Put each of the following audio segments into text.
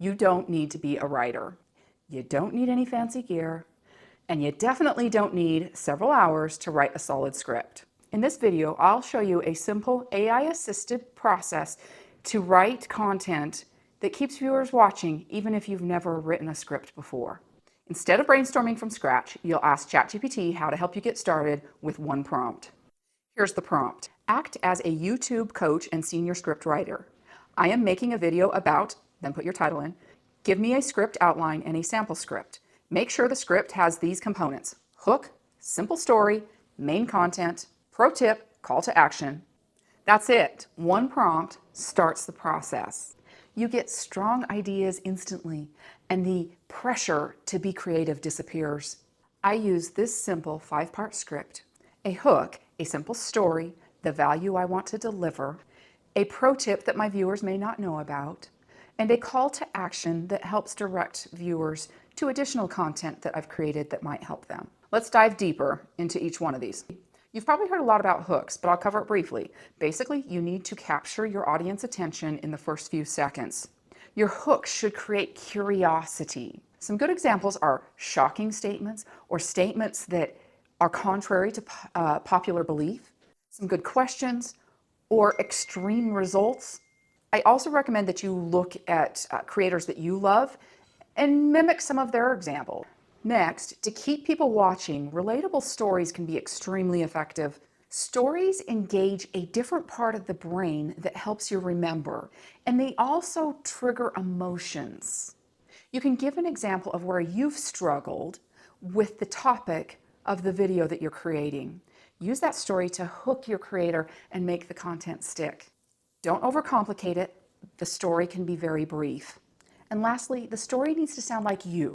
You don't need to be a writer. You don't need any fancy gear, and you definitely don't need several hours to write a solid script. In this video, I'll show you a simple AI-assisted process to write content that keeps viewers watching even if you've never written a script before. Instead of brainstorming from scratch, you'll ask ChatGPT how to help you get started with one prompt. Here's the prompt. Act as a YouTube coach and senior script writer. I am making a video about, then put your title in. Give me a script outline and a sample script. Make sure the script has these components: hook, simple story, main content, pro tip, call to action. That's it. One prompt starts the process. You get strong ideas instantly, and the pressure to be creative disappears. I use this simple 5-part script: a hook, a simple story, the value I want to deliver, a pro tip that my viewers may not know about, and a call to action that helps direct viewers to additional content that I've created that might help them. Let's dive deeper into each one of these. You've probably heard a lot about hooks, but I'll cover it briefly. Basically, you need to capture your audience attention in the first few seconds. Your hook should create curiosity. Some good examples are shocking statements or statements that are contrary to popular belief, some good questions, or extreme results. I also recommend that you look at creators that you love and mimic some of their examples. Next, to keep people watching, relatable stories can be extremely effective. Stories engage a different part of the brain that helps you remember, and they also trigger emotions. You can give an example of where you've struggled with the topic of the video that you're creating. Use that story to hook your creator and make the content stick. Don't overcomplicate it. The story can be very brief. And lastly, the story needs to sound like you.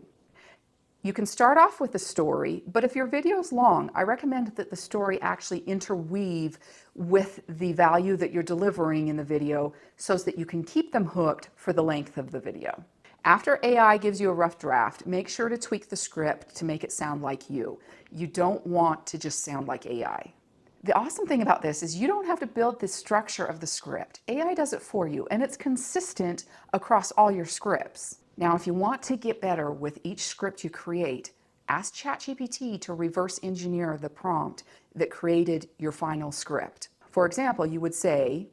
You can start off with the story, but if your video is long, I recommend that the story actually interweave with the value that you're delivering in the video so that you can keep them hooked for the length of the video. After AI gives you a rough draft, make sure to tweak the script to make it sound like you. You don't want to just sound like AI. The awesome thing about this is you don't have to build the structure of the script. AI does it for you, and it's consistent across all your scripts. Now, if you want to get better with each script you create, ask ChatGPT to reverse engineer the prompt that created your final script. For example, you would say,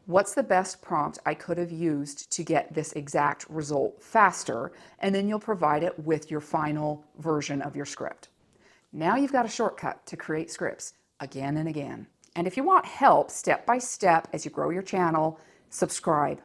what's the best prompt I could have used to get this exact result faster? And then you'll provide it with your final version of your script. Now you've got a shortcut to create scripts again and again. And if you want help step by step as you grow your channel, subscribe.